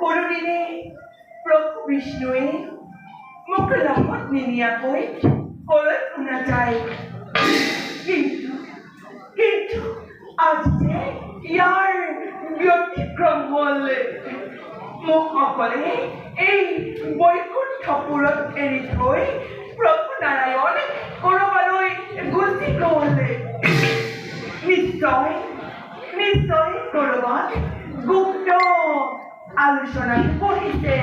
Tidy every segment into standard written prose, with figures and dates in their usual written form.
কোনোদিনে প্ৰভু বিষ্ণুৱে মোক লগত নিনিয়াকৈ কলৈ নাযায়। কিন্তু আজি যে ইয়াৰ ব্যতিক্ৰম হ'ল। মোক অকলে এই বৈকুণ্ঠপুৰত এৰি থৈ প্ৰভু নাৰায়ণ কৰবালৈ গুচি গ'ল। নিশ্চয় কৰবাত গুপ্ত আলোচনা কৰিছে।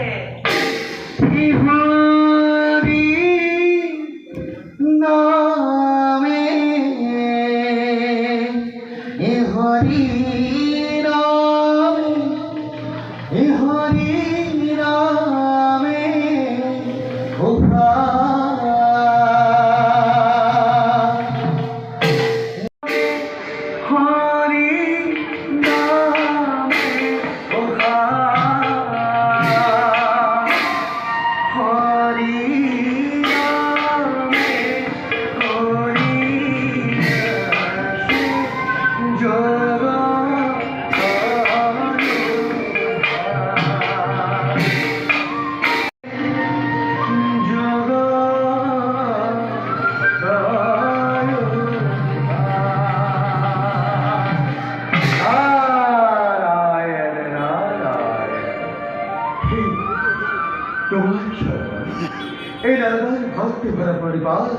भक्ति भरा परिवार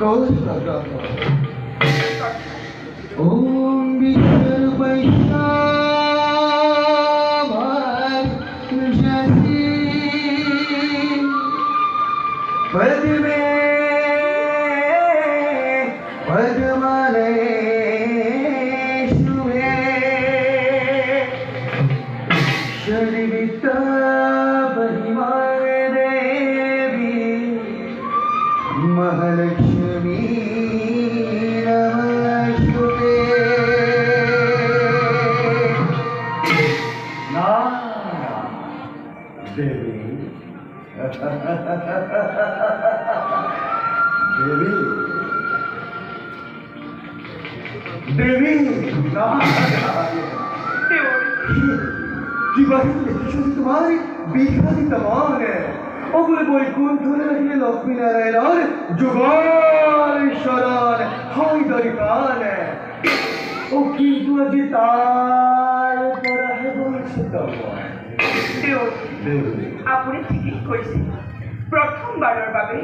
कौन लगा ओम विष्णु वैष्णव जैसी पद में पद्मले शुभे शरीरिता महालक्ष्मी नमस्ते देवी देवी की बात तुम्हारी बेखानी तमाम है ওগুলো বৈকুণ্ঠ রাখিলে লক্ষ্মী নারায়ণ যুগল শরণ হয় দরিকান। ও কিন্তু আজি তার পরাহে বলছে আপুনি ঠিকেই কৈছে। প্ৰথমবাৰৰ বাবে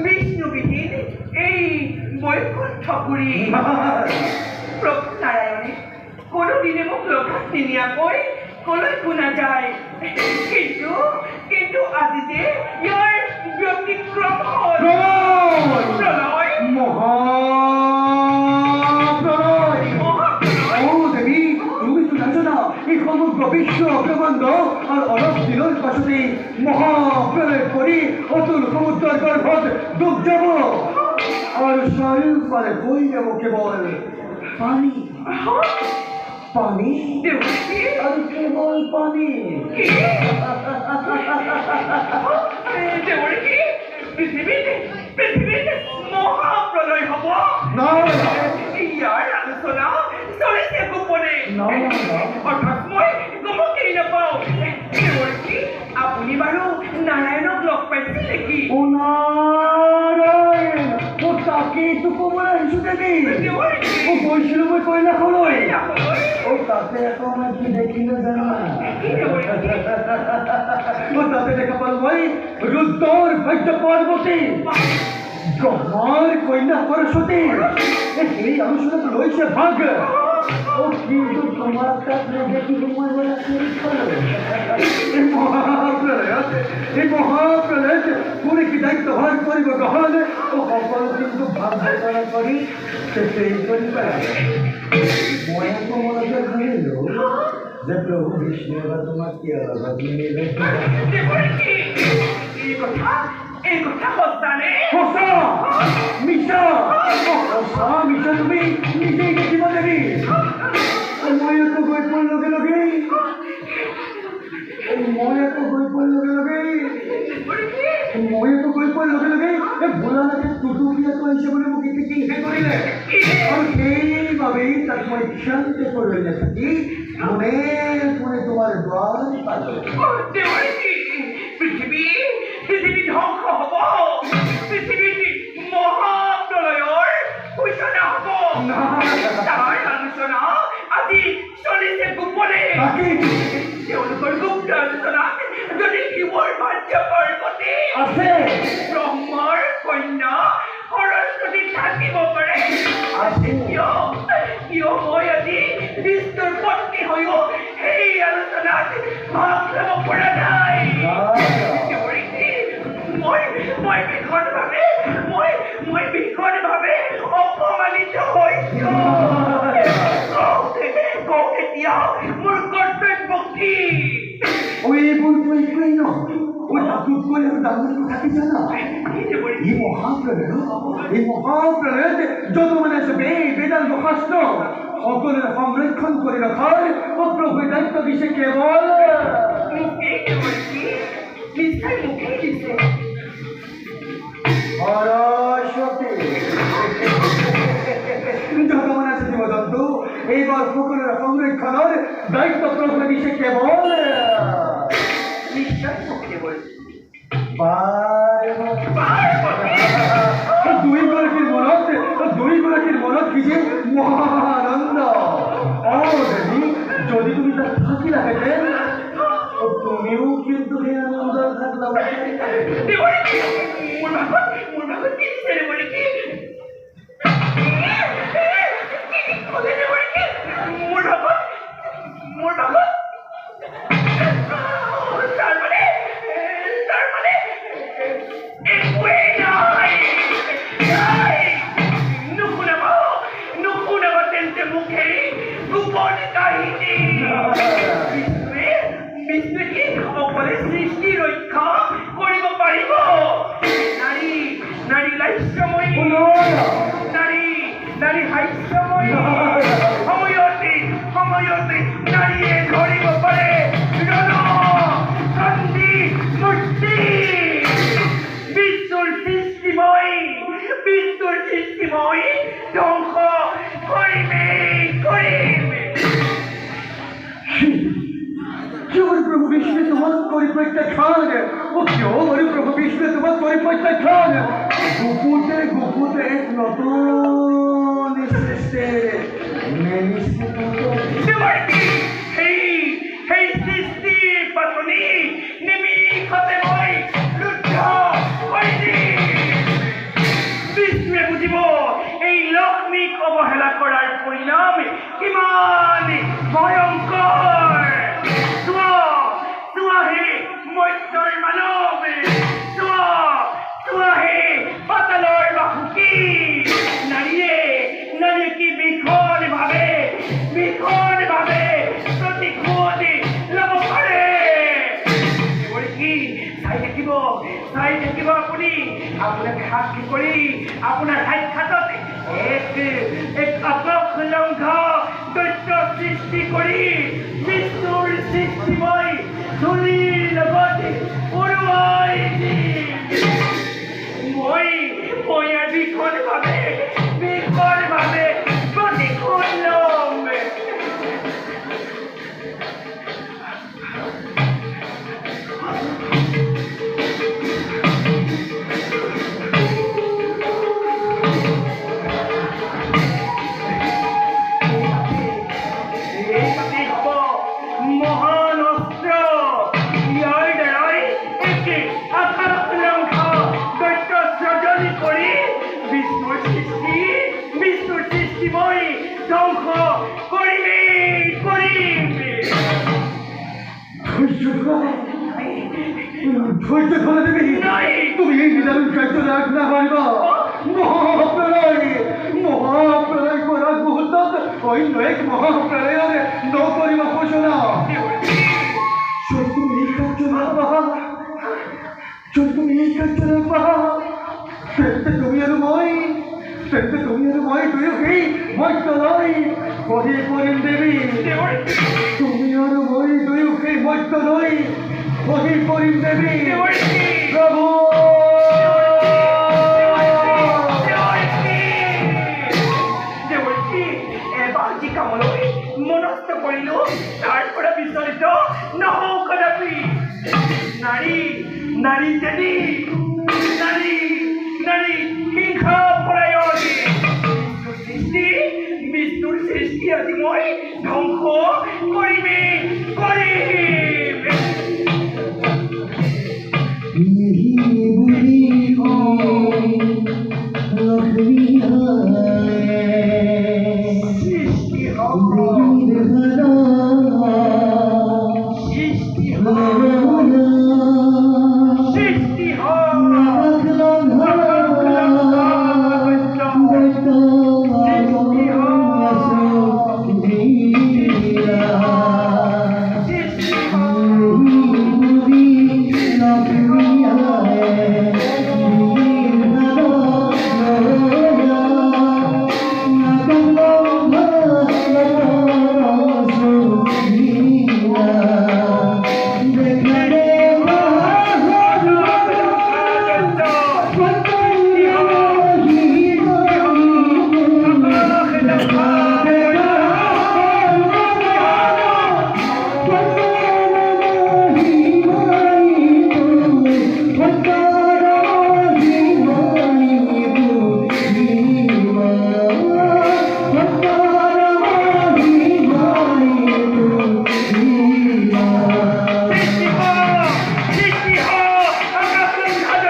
বিষ্ণুবিহীন এই বৈকুণ্ঠপুৰী প্ৰভু নাৰায়ণে কোনোদিনে মোক লগত নিনিয়াকৈ কলৈকো নাযায়। কিন্তু আজি যে ইয়াৰ ব্যতিক্ৰম হ'ল। প্ৰলয় মহাপ্ৰলয়। ও দেৱী তুমি তো জানো না এই সমগ্ৰ বিশ্ব ব্ৰহ্মাণ্ড আৰু অলপ দিনৰ পাছতেই মহাপ্ৰলয় কৰি অতুল সমুদ্ৰৰ গৰ্ভত ডুব যাব আৰু চাৰিওফালে বৈ যাব কেৱল পানী পানী আৰু কেৱল পানী। পৃথিৱীত মহাপ্ৰলয় হ'ব। ইয়াৰ আলোচনা চলিছে গোপনে। অৰ্থাৎ মই গমকেই নাপাওঁ। আপুনি বাৰু নাৰায়ণক লগ পাইছিল নেকি? নাৰায়ণ তাকেইতো ক'বলৈ আহিছো দেৱী। গৈছিলো মই কৈলাশলৈ। তাতে আকৌ মই কি দেখিলো জানা? তাতে দেখা পালো মই ৰুদ্ৰৰ বৈদ্য পাৰ্বতী ব্ৰহ্মাৰ কন্যা সৰস্বতী। সেই আলোচনাটো লৈছে ভাগ। কিন্তু তোমার তাক নেদেখি মই বলা এই মহাপ্ৰলয়ত কোনে কি দায়িত্বভাৰ কৰিব গ্ৰহণ ও সকলো কিন্তু ভাগ বতৰা কৰি শেষেই কৰিব লাগে। মই আকৌ মনতে ভাবিলো যে প্ৰভু বিষ্ণুৱে বা তোমাক কিয় লগত নিনিলে। এই কথা সঁচানে? সঁচা মিছা সঁচা মিছা তুমি নিজেই দেখিব দেৱী। মই আকৌ গৈ পোৱাৰ লগে লগে ভোলানাথে টুটুকিয়াটো আহিছে বুলি মোক ইতিকিংহে কৰিলে আৰু সেইবাবেই তাক মই শান্তি কৰি নাথাকি মনে মনে তোমার দ্বার পাবে দেওয়ালি পৃথিবী ধ্বংস হব পৃথিবীৰ মহাপ্ৰলয়ৰ সূচনা হব তাৰ আলোচনা আজি চলিছে গোপনে তেওঁলোকৰ গুপ্ত আলোচনাত যদি শিৱৰ ভাৰ্য পাৰ্বতী আছে ব্ৰহ্মৰ কন্যা সৰস্বতী থাকিব পাৰে কিয় মই আজি বিষ্ণুৰ পত্নী হৈও সেই আলোচনাত ভাগ ল'ব পৰা নাই মই ভীষণভাৱে অপমানিত হৈছো এতিয়া মোৰ কৰ্তব্য কি এইবোৰ একোৱেই নহয় তাতোতকৈ আৰু ডাঙৰ কথা কি জানা এই মহাপ্ৰলয়ত যত মানে আছে বেদান্ত শাস্ত্ৰ সকলোৰে সংৰক্ষণ কৰি ৰখাৰ প্ৰভুৱে দায়িত্ব দিছে কেৱল সৰস্বতী যত মানে আছে জীৱ-জন্তু এইবাৰ সকলোৰে সংৰক্ষণৰ দায়িত্ব প্ৰভুৱে দিছে কেৱল নিশ্চয় মুখে বলছি দুইগৰাকীৰ মনত কি যে মহানন্দ দেৱী যদি তুমি তাত থাকিলাহেঁতেন তুমিও কিন্তু সেই আনন্দ থাকলা মোৰ ভাগত কি দিছে মোৰ ভাগত নারী হাস্যময়ী সময়তে নারীয়ে ধৰিব পাৰে ৰণ চণ্ডী মূৰ্তি বিষ্ণুৰ সৃষ্টিময় ধ্বংস কৰিম प्रभु विष्णु तुम्हार परिप्रत्याख्यान क्यों हरि प्रभु विष्णु तुम्हार परिप्रत्याख्यान गुपुते एक नतून सृष्टि সৃষ্টি পাতনি নিমিষতে মই ৰুদ্ধ কৰি বিষ্ণুৱে বুজিব এই লক্ষ্মীক অৱহেলা কৰাৰ পৰিণাম কিমান ভয়ংকৰ মৈত্ৰৰ মানৱ চোৱাহে পাতালৰ বাসুকী নাৰীয়ে কি ভীষণভাৱে প্ৰতিশোধ ল'ব পাৰে কি চাই থাকিব আপুনি আপোনাক সাক্ষী কৰি আপোনাৰ সাক্ষাতত এক অপলংঘ দৈত্য সৃষ্টি কৰি বিষ্ণুৰ সৃষ্টিময় ধূলিৰ লগতে উৰুৱাই মই ভীষণভাৱে প্ৰতিশোধ ল'ম ধৈর্য ধরে দেবে তুমি এই নিদারুণ কার্য রাখ না পারবা মহাপ্রলয় করার মুহূর্ত অন্য এক মহাপ্রলয়ের নকরিব ঘোষণা তুমি এই কার্য রাখবা তুমি আর মই দুয়োকেই মধ্যলয় কহি কৰিম দেৱী তুমি আৰু মই দুয়োকেই মধ্যলয় কহি কৰিম দেৱী প্ৰভু কামলৈ মনস্থ কৰিলো নাৰী তেনি নাৰী নাৰী হিংসা পৰায়ণী বিষ্ণুৰ সৃষ্টি আজি মই